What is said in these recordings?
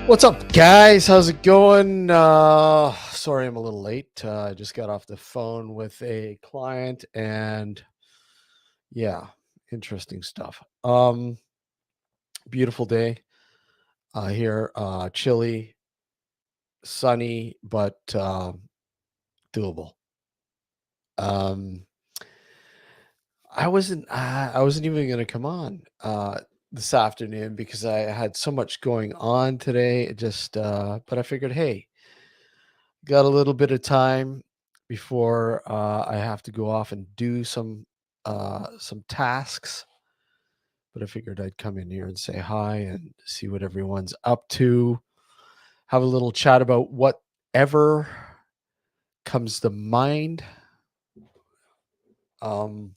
What's up, guys? How's it going? Sorry, I'm a little late. I just got off the phone with a client, and yeah, interesting stuff. Beautiful day here. Chilly, sunny, but doable. Um, I wasn't even going to come on this afternoon because I had so much going on today. But I figured, hey, got a little bit of time before I have to go off and do some tasks. But I figured I'd come in here and say hi and see what everyone's up to. Have a little chat about whatever comes to mind. Um,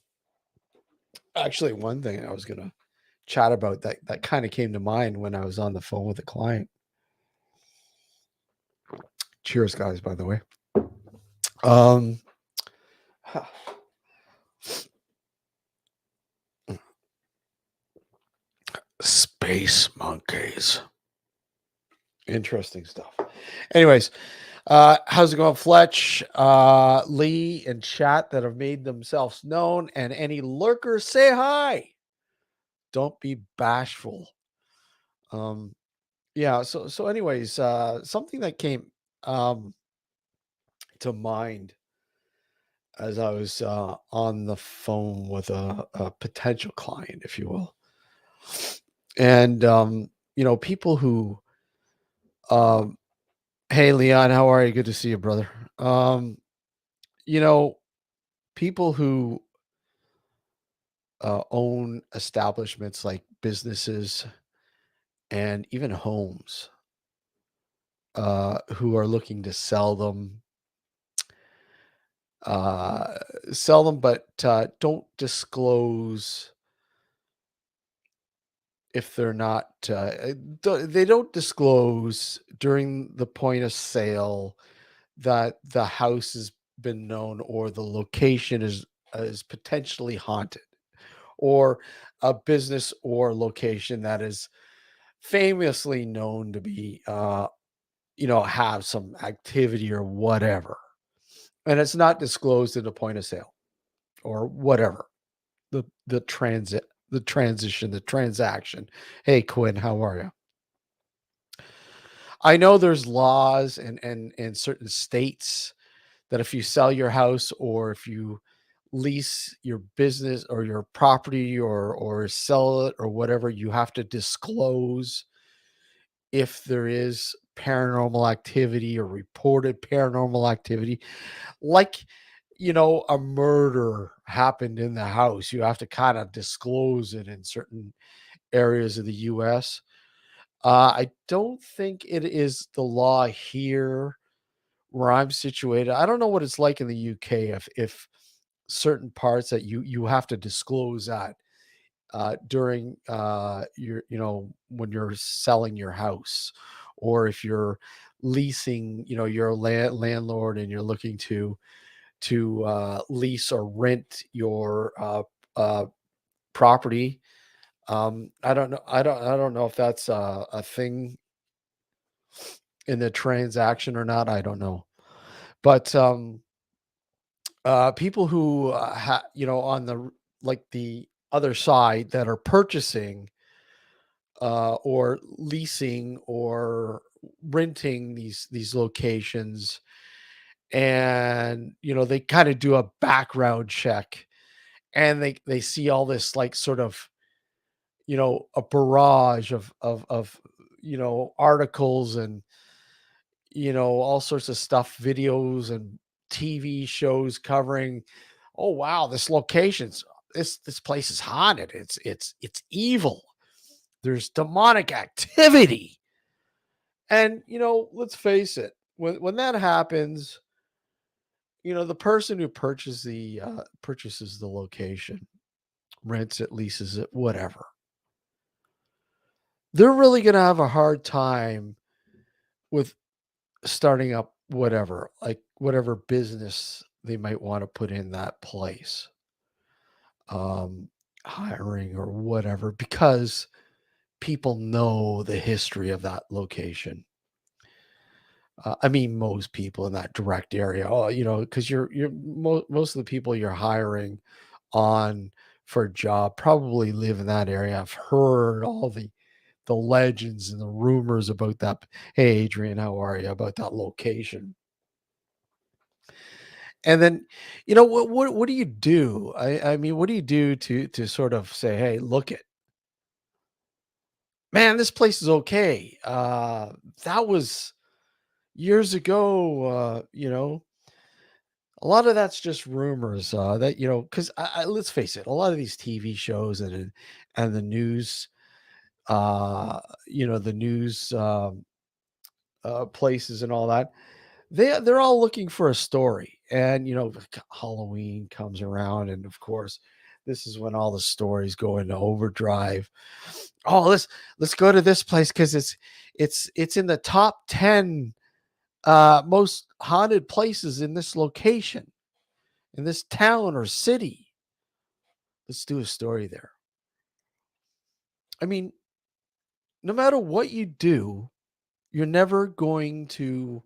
Actually, one thing I was gonna chat about that kind of came to mind when I was on the phone with a client. Cheers, guys, by the way. Um, Space monkeys. Interesting stuff. Anyways, how's it going, Fletch? Lee and chat that have made themselves known, and any lurkers, say hi. Don't be bashful. Um, yeah. Anyways, something that came um to mind as I was on the phone with a potential client, if you will, and people who um hey, Leon, how are you? Good to see you, brother. Um, you know, people who own establishments like businesses and even homes, who are looking to uh, sell them, but don't disclose if they're not. They don't disclose during the point of sale that the house has been known or the location is potentially haunted, or a business or location that is famously known to be have some activity or whatever, and it's not disclosed at the point of sale or whatever, the transit the transition the transaction. Hey, Quinn, how are you? I know there's laws in certain states that if you sell your house or if you lease your business or your property or sell it or whatever, you have to disclose if there is paranormal activity or reported paranormal activity, like a murder happened in the house. You have to kind of disclose it in certain areas of the US. I don't think it is the law here where I'm situated. I don't know what it's like in the UK, if certain parts that you have to disclose that during your when you're selling your house, or if you're leasing, you're a landlord and you're looking to lease or rent your property. I don't know if that's a thing in the transaction or not. I don't know, but people who on like the other side that are purchasing or leasing or renting these locations, and they kind of do a background check, and they see all this, like, sort of, a barrage of articles and all sorts of stuff, videos and TV shows covering, oh wow, this place is haunted, it's evil, there's demonic activity. And let's face it, when that happens, the person who purchases the location, rents it, leases it, whatever, they're really going to have a hard time with starting up whatever, like whatever business they might want to put in that place, um hiring or whatever, because people know the history of that location. I mean, most people in that direct area, oh, because most of the people you're hiring on for a job probably live in that area. I've heard all the legends and the rumors about that. Hey, Adrian, how are you about that location? And then, what do you do? I mean, what do you do to sort of say, hey, look it, man, this place is okay. That was years ago. A lot of that's just rumors, that, because let's face it, a lot of these TV shows and the news, the news, places and all that, they're all looking for a story. And, Halloween comes around, and of course, this is when all the stories go into overdrive. Oh, let's go to this place because it's in the top 10 most haunted places in this location, in this town or city. Let's do a story there. I mean, no matter what you do, you're never going to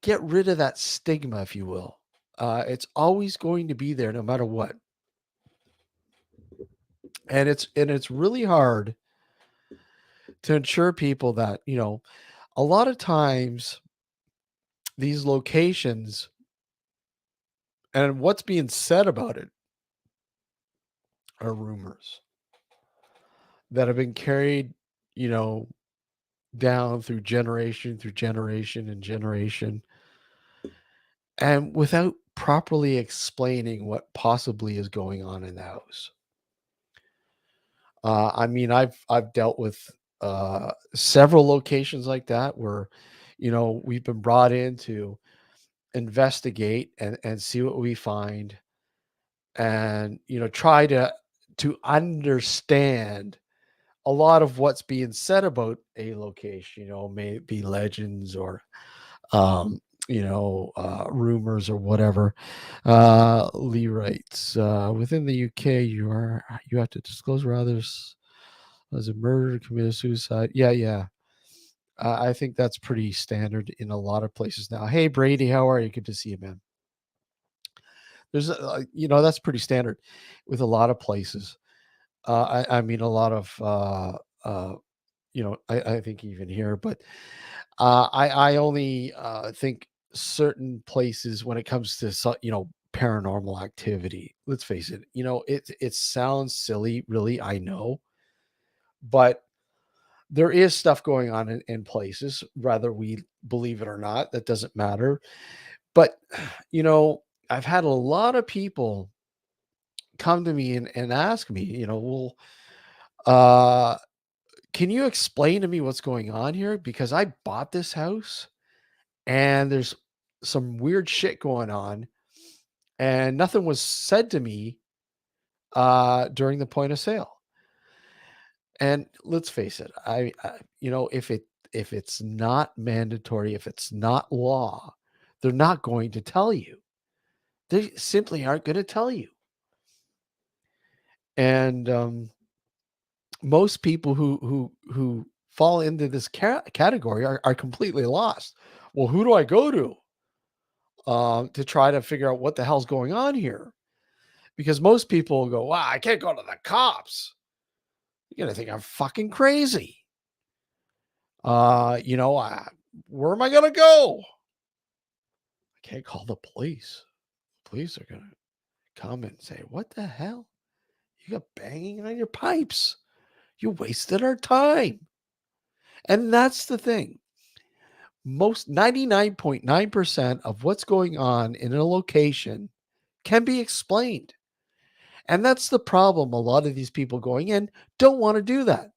get rid of that stigma, if you will. It's always going to be there no matter what. And it's really hard to ensure people that, a lot of times these locations and what's being said about it are rumors that have been carried, you know, down through generation and generation, and without properly explaining what possibly is going on in the house. I mean, I've dealt with several locations like that where, we've been brought in to investigate and see what we find, and try to understand a lot of what's being said about a location. May it be legends or rumors or whatever. Lee writes, within the UK, you have to disclose where others as a murder, committed suicide. Yeah, yeah. I think that's pretty standard in a lot of places now. Hey, Brady, how are you? Good to see you, man. That's pretty standard with a lot of places. I mean, a lot of, I think even here, but I only think certain places when it comes to paranormal activity. Let's face it, it sounds silly, really. I know, but there is stuff going on in places, whether we believe it or not. That doesn't matter. But I've had a lot of people come to me and ask me, well, uh, can you explain to me what's going on here? Because I bought this house and there's some weird shit going on, and nothing was said to me during the point of sale. And let's face it, if it's not mandatory, if it's not law, they're not going to tell you. They simply aren't going to tell you. And most people who fall into this category are completely lost. Well, who do I go to try to figure out what the hell's going on here? Because most people go, "Wow, I can't go to the cops. You're gonna think I'm fucking crazy." Uh, you know, I, where am I gonna go? I can't call the police. Police are gonna come and say, "What the hell? You got banging on your pipes. You wasted our time." And that's the thing. Most 99.9% of what's going on in a location can be explained. And that's the problem. A lot of these people going in don't want to do that.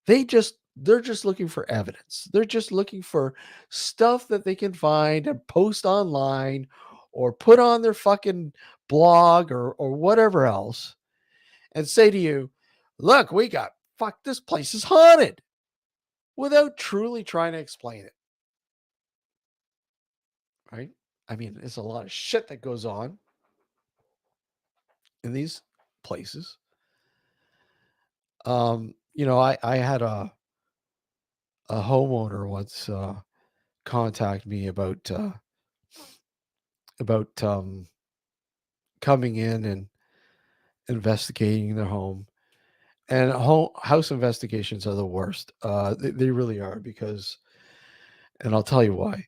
They're just looking for evidence. They're just looking for stuff that they can find and post online or put on their fucking blog or whatever else and say to you, "Look, we got fuck this place is haunted," without truly trying to explain it, right? I mean, there's a lot of shit that goes on in these places. I had a homeowner once contact me about coming in and investigating their home. And house investigations are the worst. They really are because, and I'll tell you why.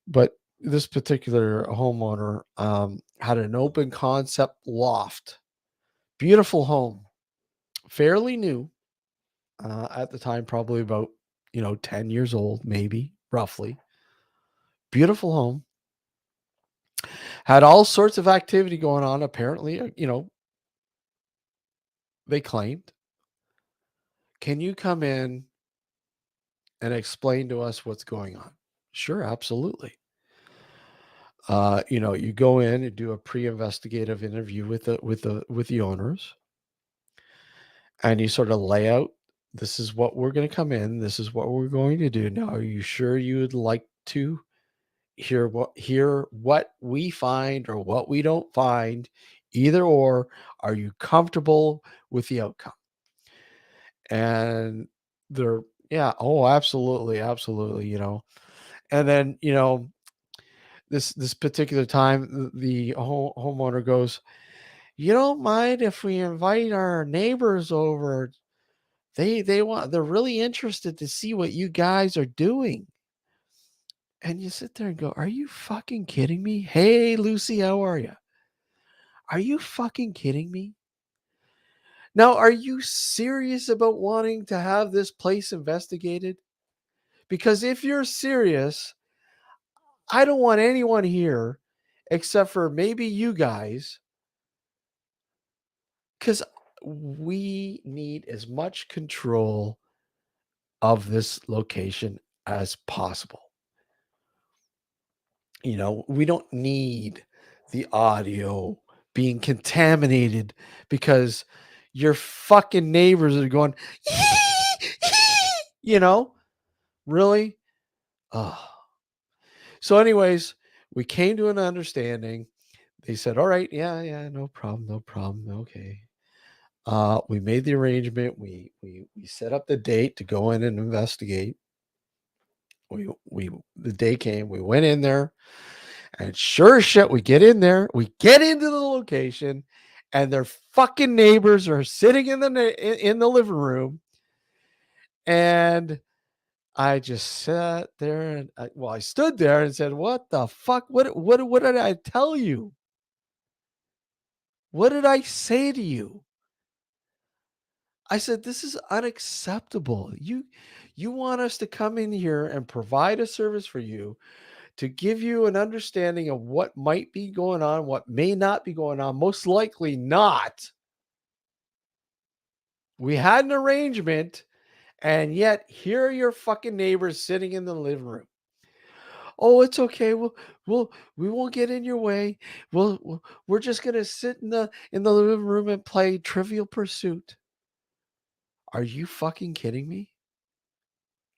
But this particular homeowner had an open concept loft, beautiful home, fairly new at the time, probably about 10 years old, maybe roughly. Beautiful home, had all sorts of activity going on. Apparently, they claimed. Can you come in and explain to us what's going on? Sure, absolutely. You go in and do a pre-investigative interview with the owners, and you sort of lay out, this is what we're going to come in, this is what we're going to do. Now, are you sure you would like to hear what we find or what we don't find? Either or, are you comfortable with the outcome? And they're, yeah, oh, absolutely, absolutely, And then, this particular time, the homeowner goes, "You don't mind if we invite our neighbors over? They're really interested to see what you guys are doing." And you sit there and go, "Are you fucking kidding me? Hey, Lucy, how are you? Are you fucking kidding me? Now, are you serious about wanting to have this place investigated? Because if you're serious, I don't want anyone here except for maybe you guys, because we need as much control of this location as possible. We don't need the audio being contaminated because your fucking neighbors are going, you know, really? Oh. So, anyways, we came to an understanding. They said, all right, yeah, yeah, no problem, no problem. Okay. We made the arrangement. We set up the date to go in and investigate. We the day came. We went in there, and sure as shit, we get in there. We get into the location, and their fucking neighbors are sitting in the living room, and I just sat there and I stood there and said, "What the fuck? What did I tell you? What did I say to you?" I said, "This is unacceptable. You want us to come in here and provide a service for you, to give you an understanding of what might be going on, what may not be going on, most likely not. We had an arrangement, and yet here are your fucking neighbors sitting in the living room. Oh, it's okay. We won't get in your way. We're just gonna sit in the living room and play Trivial Pursuit." Are you fucking kidding me?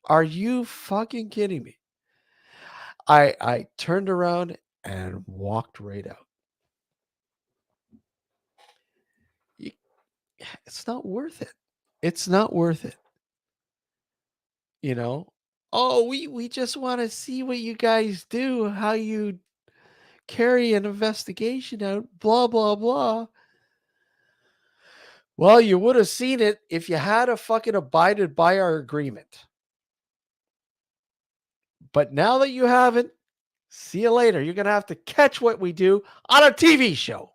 Are you fucking kidding me? I turned around and walked right out. Y It's not worth it. It's not worth it, you know? "Oh, we just wanna see what you guys do, how you carry an investigation out, blah, blah, blah." Well, you would have seen it if you had a fucking abided by our agreement. But now that you haven't, see you later. You're gonna have to catch what we do on a TV show.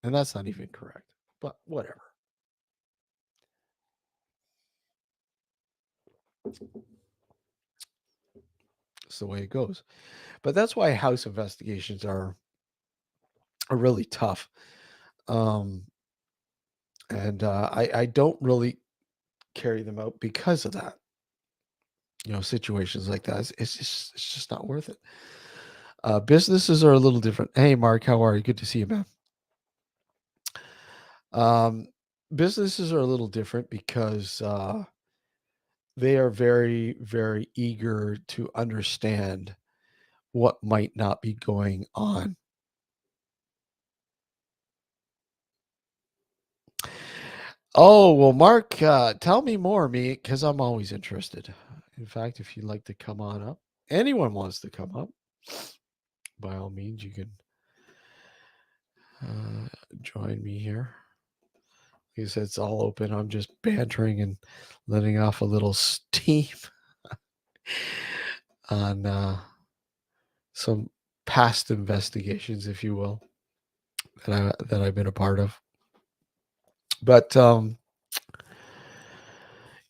And that's not even correct, but whatever. It's the way it goes. But that's why house investigations are really tough. Um, and I don't really carry them out because of that. Situations like that. It's just not worth it. Businesses are a little different. Hey, Mark, how are you? Good to see you, man. Um, Businesses are a little different because they are very, very eager to understand what might not be going on. Oh, well, Mark, tell me more, me, because I'm always interested. In fact, if you'd like to come on up, anyone wants to come up, by all means, you can join me here. Like I said, it's all open. I'm just bantering and letting off a little steam on some past investigations, if you will, that I've been a part of. But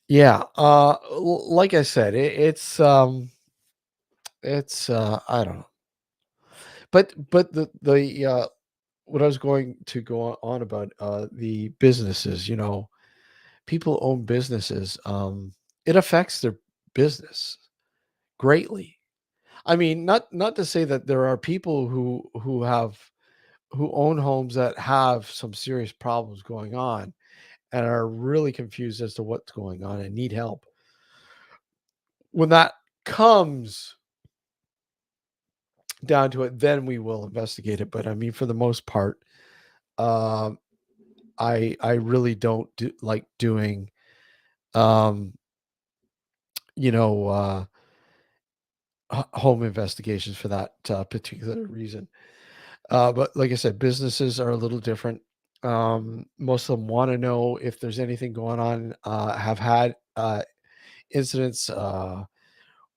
yeah, like I said, it's I don't know, but the what I was going to go on about the businesses, people own businesses. It affects their business greatly. I mean, not to say that there are people who own homes that have some serious problems going on and are really confused as to what's going on and need help. When that comes down to it, then we will investigate it. But I mean, for the most part, um, I really don't like doing, um, you know, home investigations for that particular reason. But like I said, businesses are a little different. Most of them want to know if there's anything going on. Have had incidents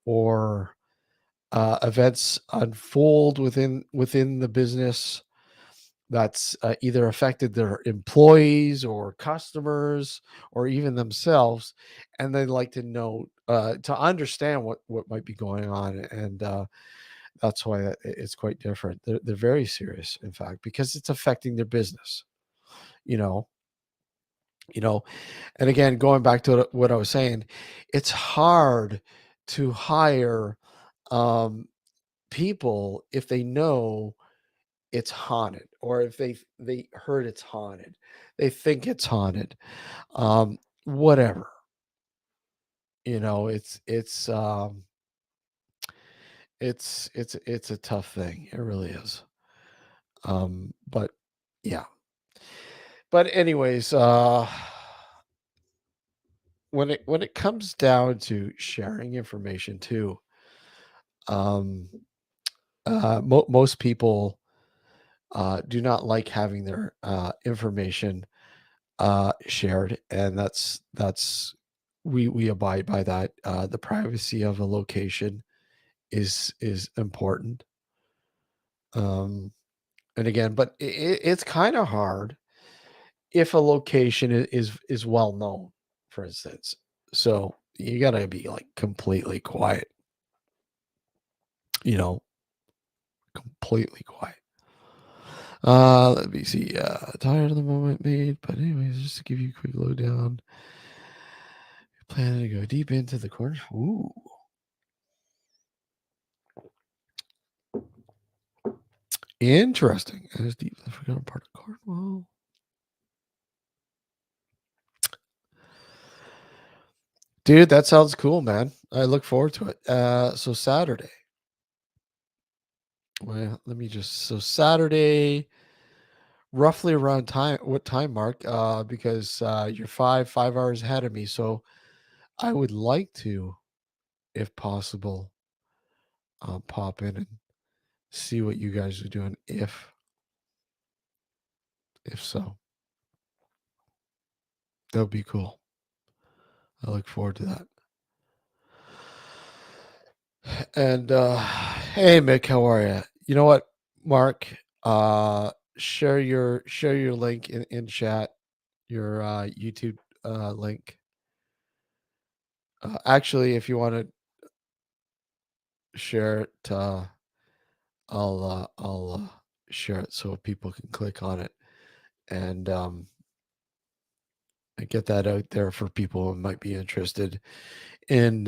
or events unfold within the business that's either affected their employees or customers or even themselves, and they'd like to know to understand what might be going on, and that's why it's quite different. They're very serious, in fact, because it's affecting their business. You know, you know, and again, going back to what I was saying, it's hard to hire um, people if they know it's haunted, or if they heard it's haunted, they think it's haunted, whatever. It's a tough thing. It really is. But yeah. But anyways, when it comes down to sharing information too, um, most people do not like having their information shared, and that's we abide by that. The privacy of a location is important. Um, and again, but it's kind of hard if a location is well known, for instance. So you gotta be like completely quiet, you know, completely quiet. Let me see. Tired of the moment made, but anyways, just to give you a quick lowdown. Planning to go deep into the corner. Ooh, interesting. As deep as I forgot part of Cornwall. Dude, that sounds cool, man. I look forward to it. So Saturday. Well, let me just so Saturday, roughly around time. What time, Mark? Because you're 5 hours ahead of me. So I would like to, if possible, pop in and see what you guys are doing. If so, that would be cool. I look forward to that. And hey, Mick, how are you? You know what, Mark? Share your link in chat. Your YouTube link. Actually, if you want to share it, I'll share it so people can click on it and get that out there for people who might be interested in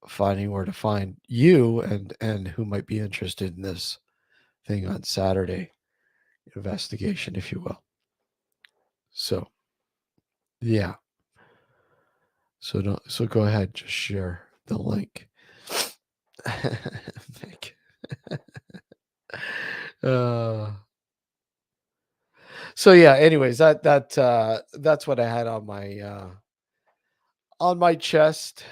finding where to find you, and who might be interested in this thing on Saturday investigation, if you will. So yeah, so go ahead, just share the link. Mick. uh, So yeah, anyways, that's what I had on my chest.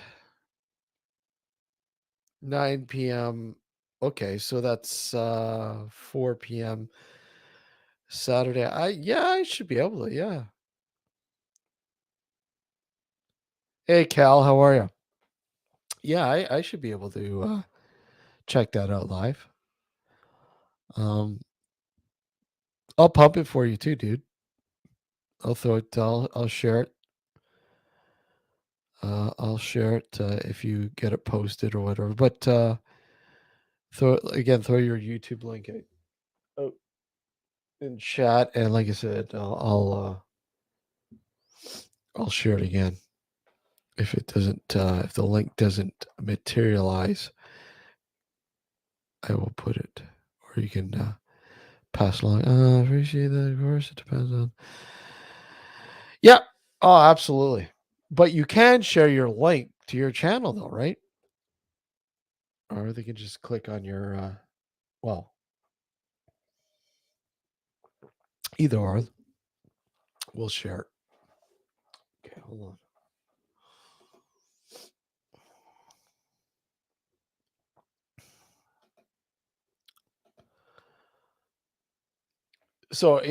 9 p.m. Okay, so that's 4 p.m. Saturday. I should be able to, yeah. Hey Cal, how are you? Yeah, I should be able to check that out live. Um I'll pump it for you too, dude. I'll throw it I'll share it. I'll share it if you get it posted or whatever. But throw your YouTube link out in chat, and like I said, I'll share it again. If it doesn't, if the link doesn't materialize, I will put it, or you can pass along. Appreciate that. Of course, it depends on. Yeah. Oh, absolutely. But you can share your link to your channel, though, right? Or they can just click on your. Well, either or. We'll share it. Okay, hold on. So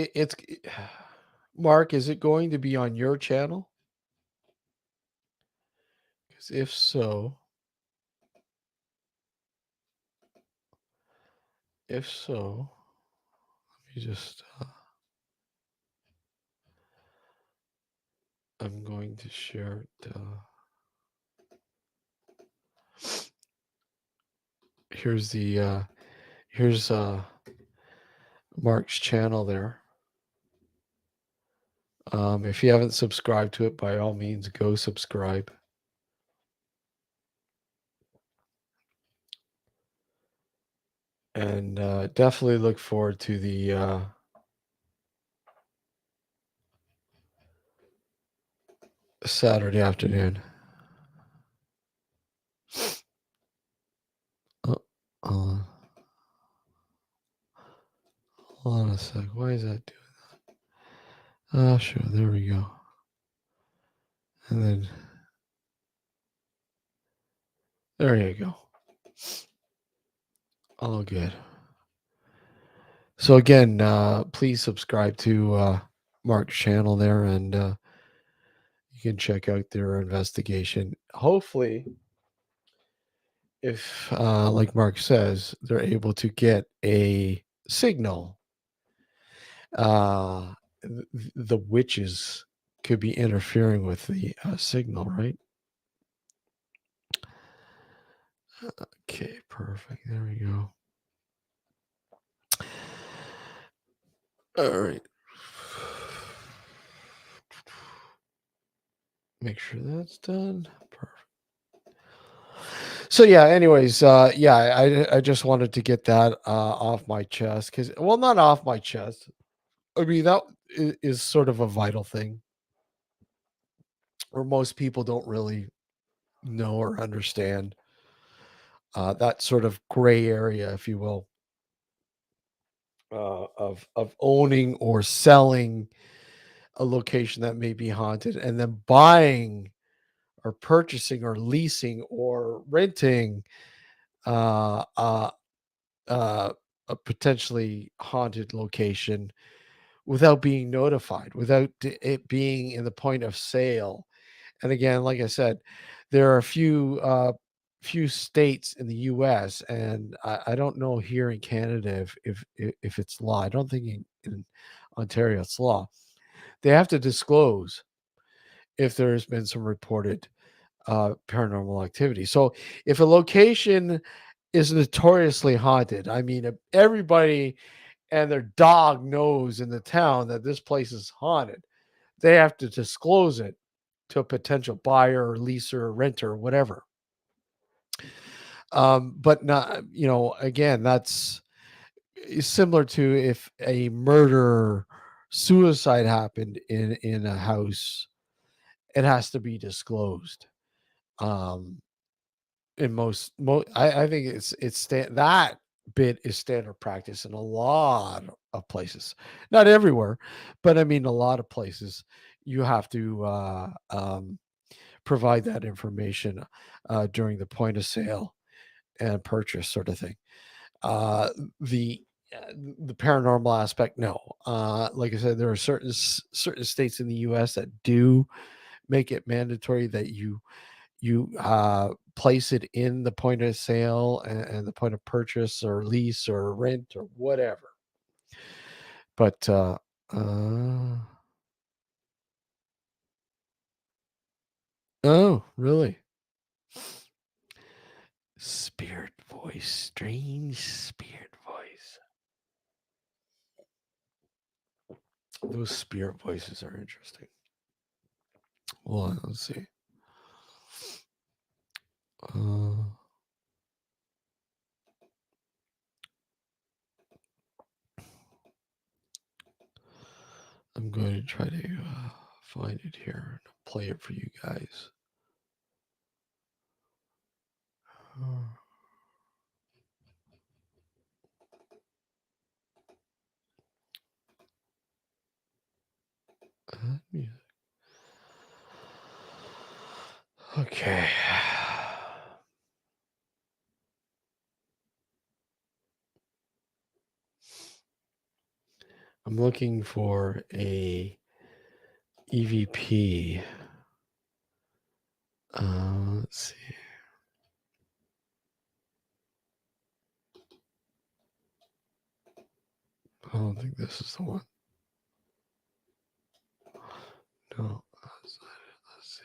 Mark. Is it going to be on your channel? Because if so, let me just. I'm going to share it. Here's Mark's channel there. If you haven't subscribed to it, by all means, go subscribe. And definitely look forward to the Saturday afternoon. Oh, hold hold on a sec. Why is that doing that? Oh, sure. There we go. And then there you go. All good. So again, please subscribe to Mark's channel there, and you can check out their investigation. Hopefully, if like Mark says, they're able to get a signal, the witches could be interfering with the signal, right? Okay, perfect. There we go. All right. Make sure that's done. Perfect. So yeah, anyways, yeah, I just wanted to get that off my chest, because, well, not off my chest. I mean, that is sort of a vital thing, or most people don't really know or understand that sort of gray area, if you will, of owning or selling a location that may be haunted, and then buying or purchasing or leasing or renting uh, uh, uh, a potentially haunted location without being notified, without it being in the point of sale. And again, like I said, there are a few states in the U.S., and I don't know here in Canada if it's law. I don't think in Ontario it's law. They have to disclose if there's been some reported paranormal activity. So if a location is notoriously haunted, I mean, if everybody and their dog knows in the town that this place is haunted, they have to disclose it to a potential buyer or leaser or renter or whatever. But not, again, that's similar to if a murder suicide happened in a house, it has to be disclosed. Um, in I think that bit is standard practice in a lot of places. Not everywhere, but I mean, a lot of places you have to provide that information during the point of sale and purchase sort of thing. Uh, the the paranormal aspect, no. Like I said, there are certain states in the U.S. that do make it mandatory that you place it in the point of sale and the point of purchase or lease or rent or whatever. But uh, oh, really? Spirit voice, strange spirit voice. Those spirit voices are interesting. Well, let's see. Uh, I'm going to try to find it here and play it for you guys. Music. Okay. I'm looking for a EVP. Let's see. I don't think this is the one. No, that's not it. Let's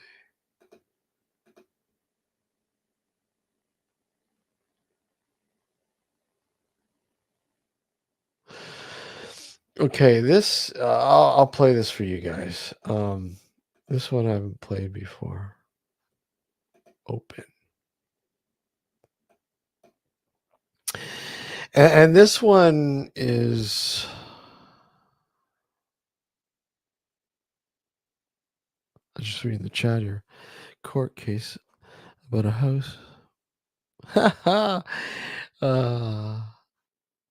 see. Okay, this I'll play this for you guys. This one I haven't played before. Open. And this one is I'm just reading the chat here. Court case about a house. uh,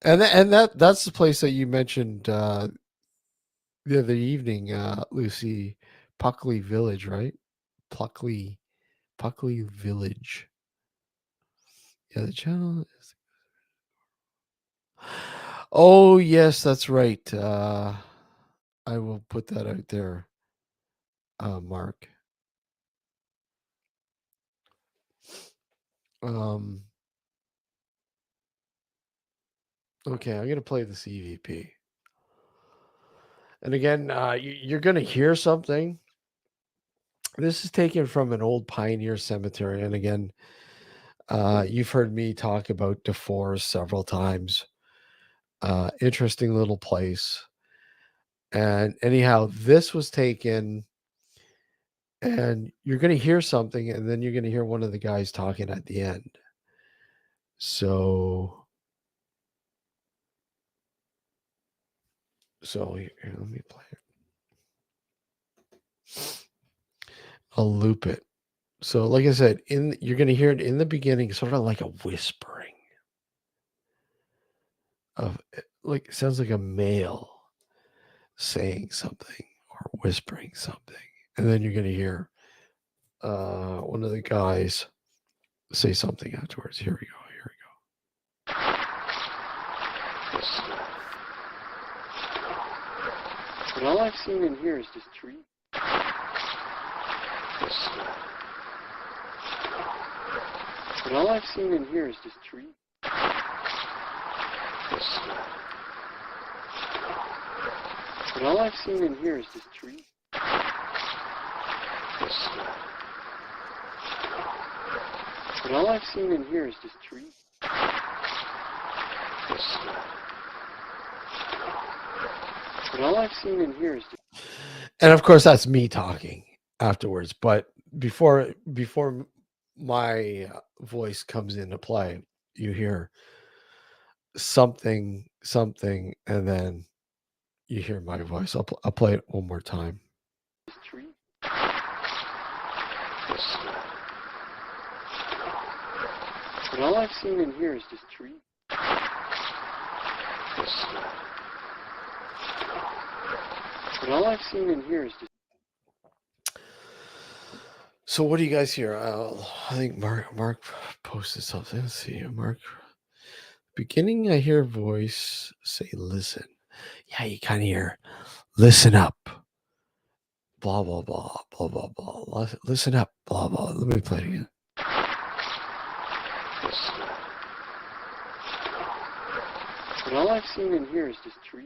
and that's the place that you mentioned the other evening, Lucy. Puckley Village, right? Pluckley Village. Yeah, the channel is. Oh yes, that's right. I will put that out there, Mark. Um, okay, I'm gonna play this EVP, and again, you're gonna hear something. This is taken from an old pioneer cemetery, and again, you've heard me talk about DeForest several times. Interesting little place. And anyhow, this was taken, and you're going to hear something, and then you're going to hear one of the guys talking at the end. So here, let me play it. I'll loop it. So, like I said, you're going to hear it in the beginning, sort of like a whispering of like it sounds like a male saying something or whispering something, and then you're going to hear one of the guys say something afterwards. Here we go. Here we go. And all I've seen in here is just trees. And all I've seen in here is just trees. And all I've seen in here is just trees. And all I've seen in here is just trees. And all I've seen in here is just. And of course, that's me talking afterwards. But before my voice comes into play, you hear something, and then you hear my voice. I'll play it one more time. And all I've seen in here is just trees. And all I've seen in here is just. So what do you guys hear? I think Mark posted something. Let's see, Mark. Beginning, I hear a voice say, "Listen." Yeah, you kind of hear, "Listen up." Blah blah blah blah blah blah. Listen up. Blah blah. Let me play it again. And all I've seen in here is just trees.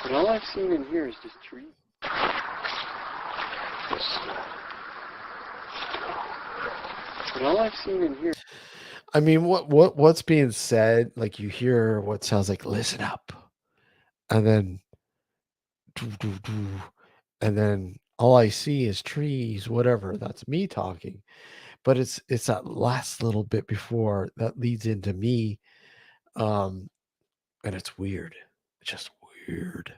And all I've seen in here is just trees. And all I've seen in here. I mean, what's being said? Like you hear what sounds like "Listen up," and then, doo, doo, doo, and then all I see is trees. Whatever. That's me talking. But it's that last little bit before that leads into me, um, and it's weird. It's just weird.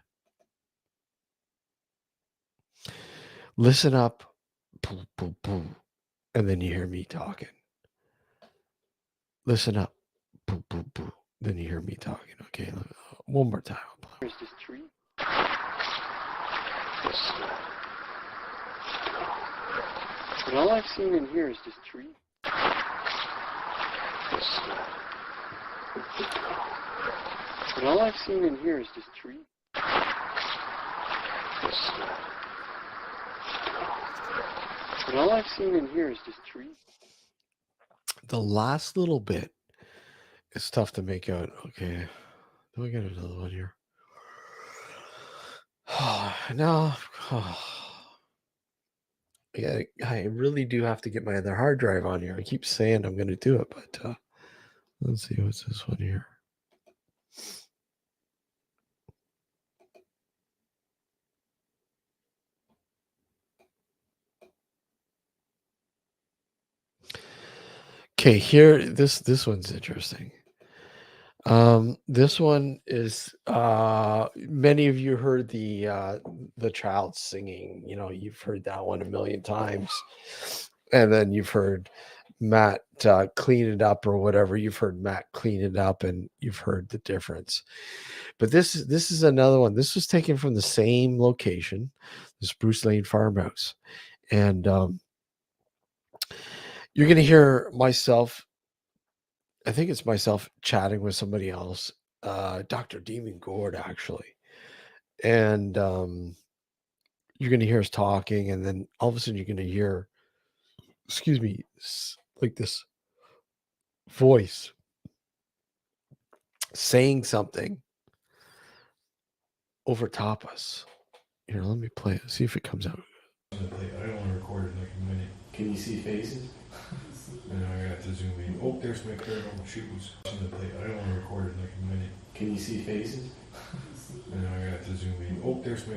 Listen up, boom, boom, boom, and then you hear me talking. Listen up, boom, boom, boom. Then you hear me talking. Okay, one more time. There's just trees. And all I've seen in here is just trees. And all I've seen in here is just trees. And all I've seen in here is just trees. The last little bit is tough to make out. Okay, do I get another one here? No. Yeah, I really do have to get my other hard drive on here. I keep saying I'm going to do it, but let's see what's this one here. Okay, here this one's interesting. This one is many of you heard the child singing. You know, you've heard that one a million times, and then you've heard Matt clean it up or whatever. You've heard Matt clean it up, and you've heard the difference. But this is another one. This was taken from the same location, this Bruce Lane farmhouse, and you're gonna hear myself. I think it's myself chatting with somebody else, Dr. Demon Gord, actually. And you're going to hear us talking, and then all of a sudden you're going to hear, excuse me, like this voice saying something over top us. Here, let me play it, see if it comes out. I don't want to record it in like a minute. Can you see faces? And I got to zoom in. Oh, there's my paranormal shoes. I don't want to record it in like a minute. Can you see faces? And I got to zoom in. Oh, there's my.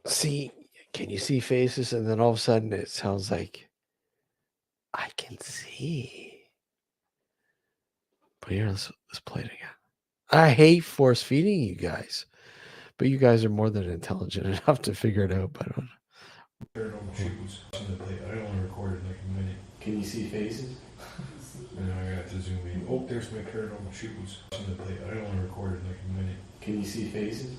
See, can you see faces? And then all of a sudden it sounds like I can see. But here, let's play it again. I hate force feeding you guys, but you guys are more than intelligent enough to figure it out. But Paranormal shoes. I don't want to record it in like a minute. Can you see faces? And I got to zoom in. Oh, there's my paranormal shoes. I don't want to record it in like a minute. Can you see faces?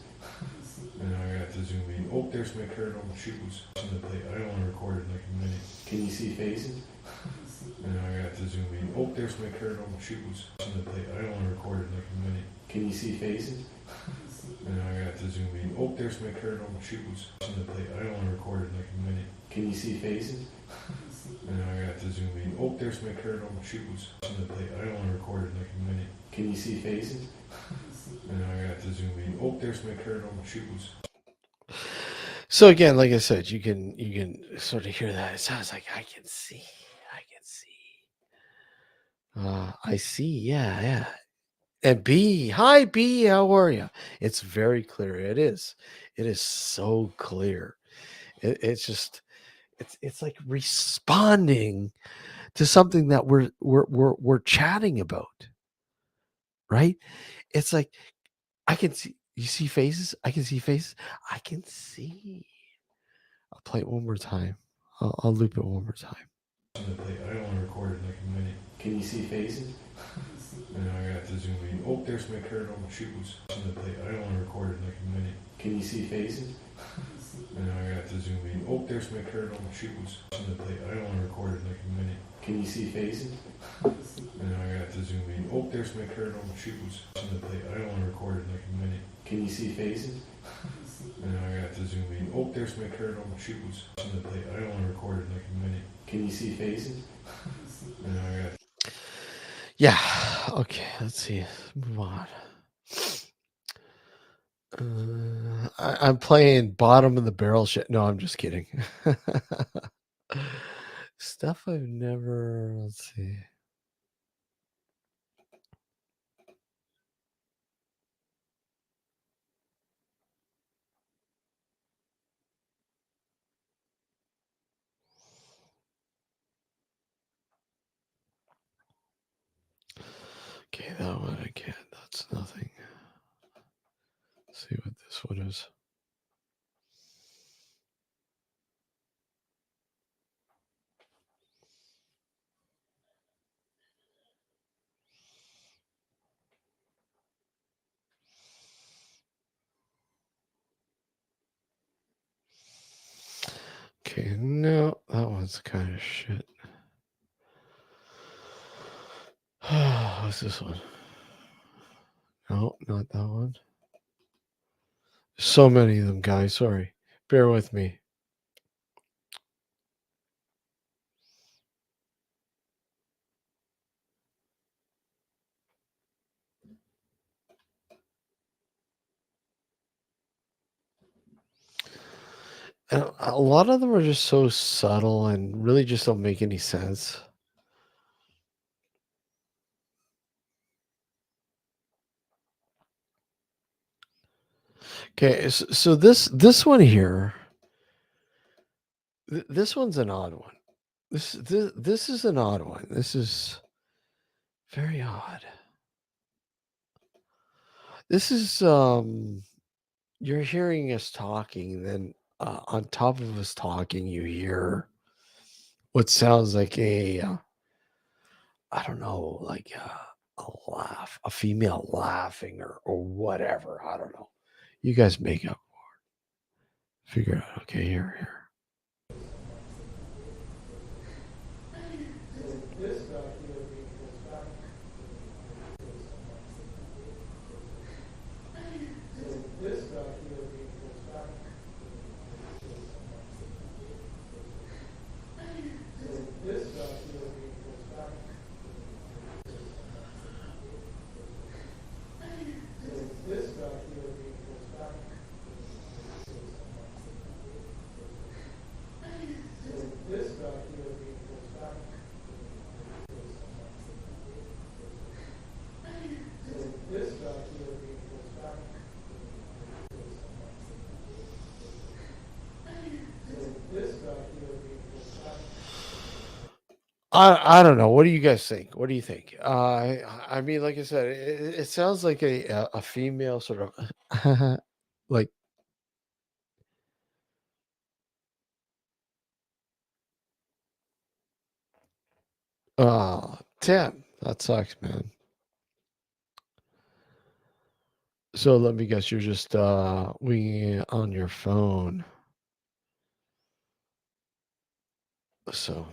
And I got to zoom in. Oh, there's my paranormal shoes. I don't want to record it in like a minute. Can you see faces? And I got to zoom in. Oh, there's my paranormal shoes. I don't want to record it in like a minute. Can you see faces? And I got to zoom in. Oh, there's my paranormal shoes. I don't want to record it in like a minute. Can you see faces? And I got to zoom in. Oh, there's my paranormal shoes. I don't want to record it in like a minute. Can you see faces? And I got to zoom in. Oh, there's my paranormal shoes. so again, like I said, you can sort of hear that. It sounds like I can see. I can see. I see. Yeah, yeah. And B, hi B, how are you? It's very clear. It is. It is so clear. It's just it's like responding to something that we're chatting about, right? It's like I can see. You see faces. I can see faces. I can see. I'll play it one more time. I'll loop it one more time. on the plate. I don't want to record it in like a minute. Can you see faces? And now I got to zoom in. Oh, there's my cardinal shoes on the plate. I don't want to record it in like a minute. Can you see faces? And now I got to zoom in. Oh, there's my cardinal shoes on the plate. I don't want to record it in like a minute. Can you see faces? And now I got to zoom in. Oh, there's my cardinal shoes on the plate. I don't want to record it in like a minute. Can you see faces? And now I got to zoom in. Oh, there's my cardinal shoes on the plate. I don't want to record it in like a minute. Can you see faces? And now I got. Yeah. Okay. Let's see. Move on. I'm playing bottom of the barrel shit. No, I'm just kidding. Stuff I've never. Let's see. Okay, that one I can't. That's nothing. Let's see what this one is. Okay, no, that one's kind of shit. What's this one? No, not that one. So many of them, guys. Sorry. Bear with me. And a lot of them are just so subtle and really just don't make any sense. Okay, so this one here, this one's an odd one. This is an odd one. This is very odd. This is you're hearing us talking, then on top of us talking, you hear what sounds like I don't know, like a laugh, a female laughing or whatever. I don't know. You guys make up. Figure it out. Okay, here. I don't know. What do you guys think? What do you think? I mean, like I said, it sounds like a female sort of like Tim. That sucks, man. So let me guess, you're just winging it on your phone. So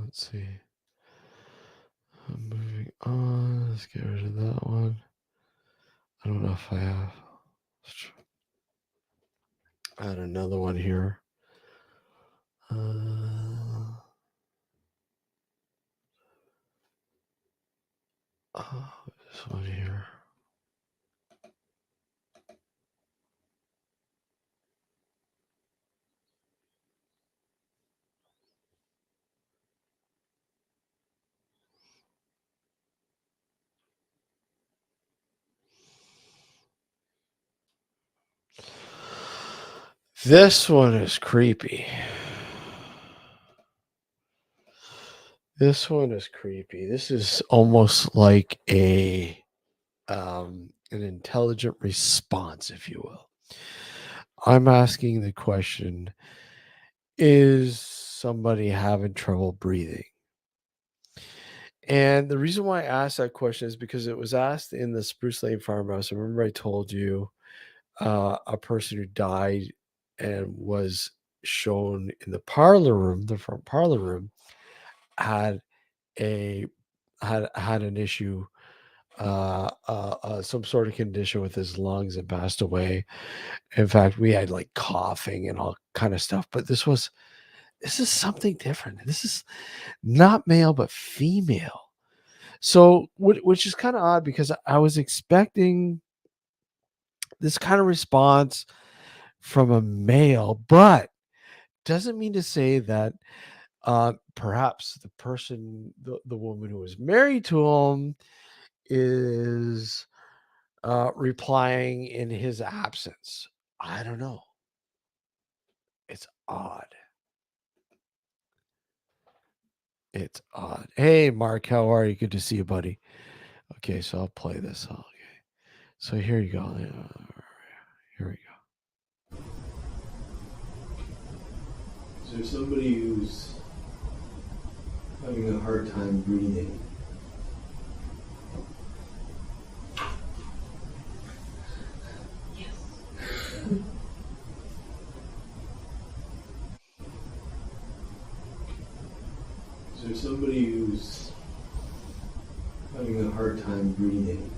let's see. I'm moving on. Let's get rid of that one. I don't know if I have. I had another one here. This one here. This one is creepy. This one is creepy. This is almost like an intelligent response, if you will. I'm asking the question, is somebody having trouble breathing? And the reason why I asked that question is because it was asked in the Spruce Lane farmhouse. Remember, I told you a person who died and was shown in the parlor room, the front parlor room, had a had an issue, some sort of condition with his lungs and passed away. In fact, we had like coughing and all kind of stuff. But this is something different. This is not male but female. So, which is kind of odd because I was expecting this kind of response from a male, but doesn't mean to say that perhaps the woman who was married to him is replying in his absence. I don't know. It's odd. It's odd. Hey, Mark, how are you? Good to see you, buddy. Okay, so I'll play this. Okay. So here you go. Here we go. Is there somebody who's having a hard time breathing? Is there somebody who's having a hard time breathing?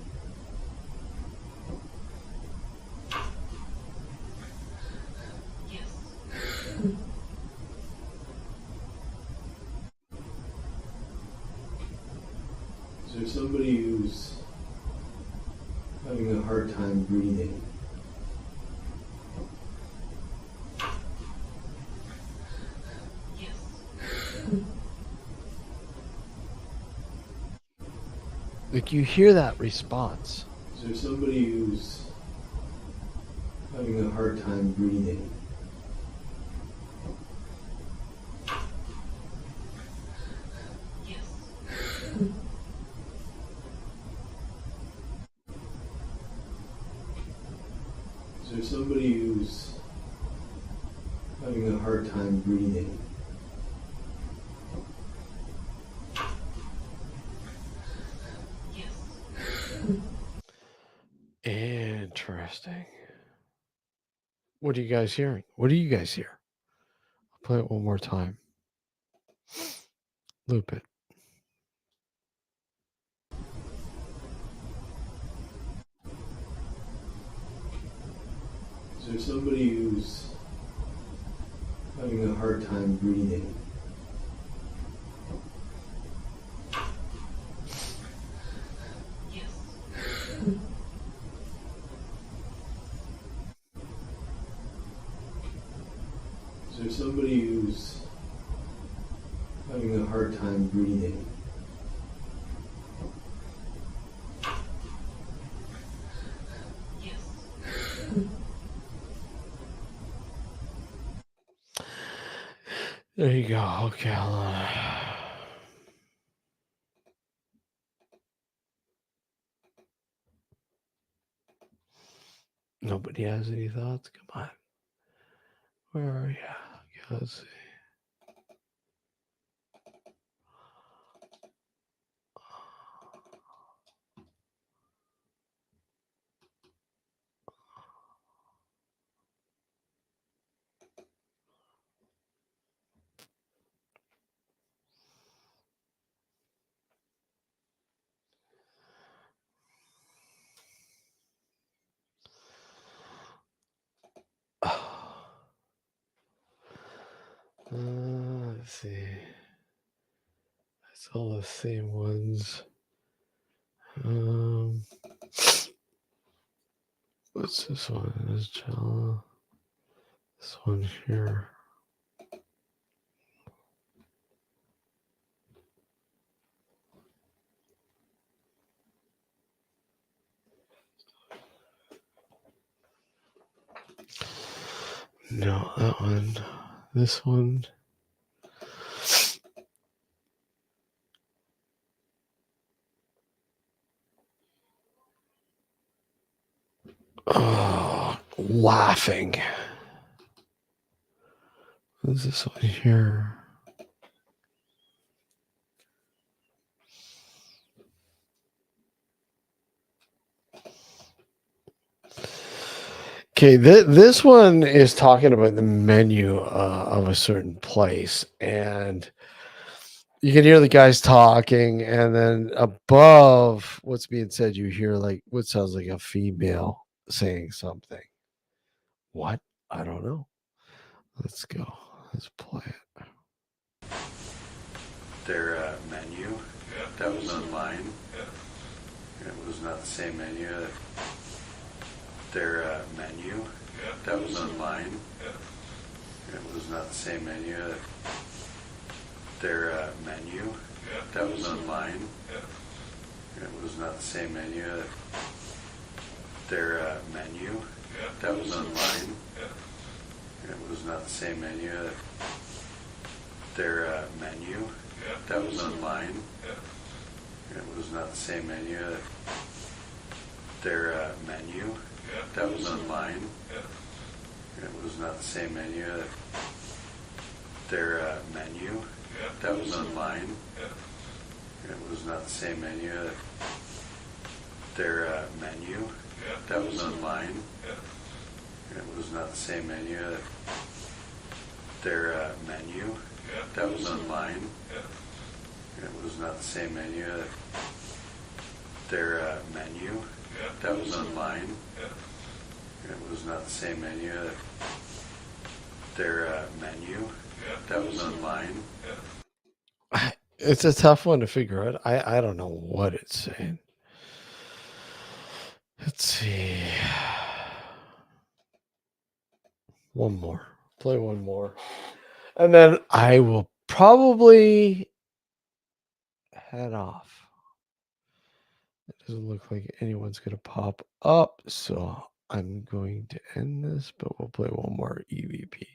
Is there somebody who's having a hard time breathing? Like you hear that response. Is there somebody who's having a hard time breathing? Is there somebody who's having a hard time breathing? Interesting. What are you guys hearing? What do you guys hear? I'll play it one more time. Loop it. Is there somebody who's having a hard time breathing? Is there somebody who's having a hard time breathing? There you go. Okay, hold on. Nobody has any thoughts? Come on. Where are you? Okay, let's see. Let's see. It's all the same ones. What's this one? This cello. This one here. No, that one. This one. Oh, laughing. What's this one here? Okay, this one is talking about the menu of a certain place, and you can hear the guys talking, and then above what's being said, you hear like what sounds like a female saying something. What? I don't know. Let's go. Let's play it. Their menu that was online. It was not the same menu. Their menu that was online. It was not the same menu. Their menu that was online. It was not the same menu. Their menu that was online. It was not the same menu. Their menu that was online. It was not the same menu. Their menu that was online. It was not the same menu. Their menu that was online. It was not the same menu. Their menu that was online. It was not the same menu. Their menu that was online. It was not the same menu. Their menu that was online. It was not the same menu. Their menu that was online. It's a tough one to figure out. I don't know what it's saying. Let's see. One more. Play one more. And then I will probably head off. It doesn't look like anyone's going to pop up. So I'm going to end this, but we'll play one more EVP.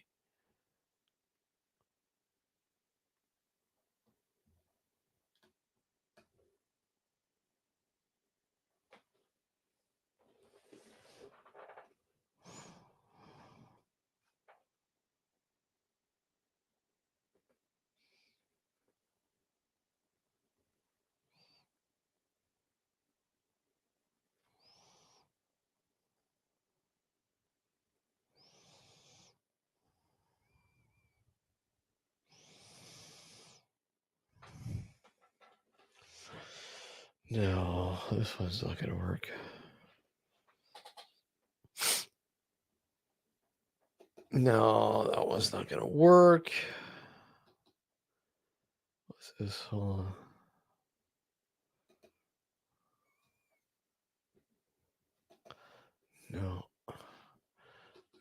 No, this one's not going to work. No, that one's not going to work. What's this one? No.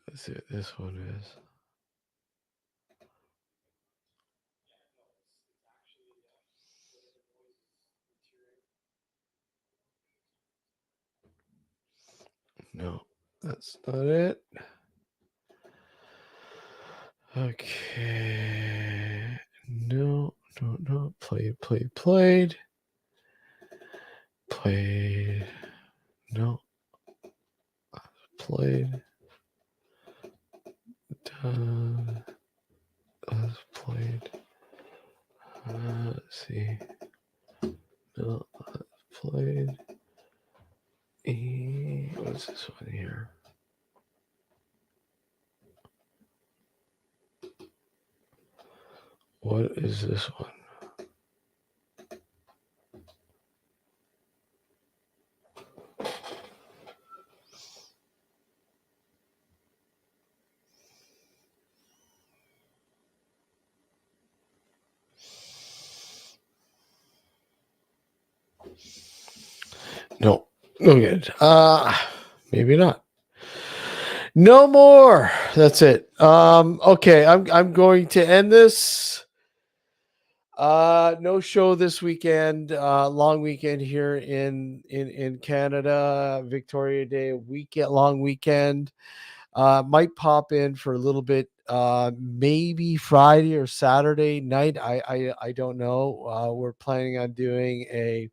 Let's see what this one is. No, that's not it. Okay. No. Played. Played. No. Played. Done. That's played. Let's see. No, that's played. What's this one here? What is this one? No good. Maybe not. No more. That's it. Okay, I'm going to end this. No show this weekend. Long weekend here in Canada. Victoria Day, long weekend. Might pop in for a little bit. Maybe Friday or Saturday night. I don't know. We're planning on doing a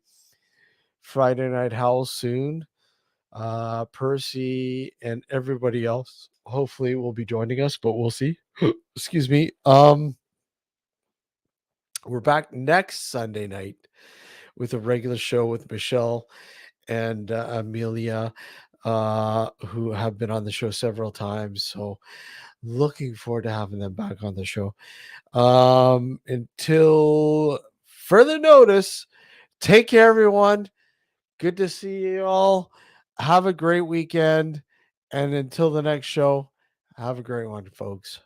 Friday night howl soon. Percy and everybody else hopefully will be joining us, but we'll see. Excuse me. We're back next Sunday night with a regular show with Michelle and Amelia, who have been on the show several times. So looking forward to having them back on the show. Until further notice, take care, everyone. Good to see you all. Have a great weekend. And until the next show, have a great one, folks.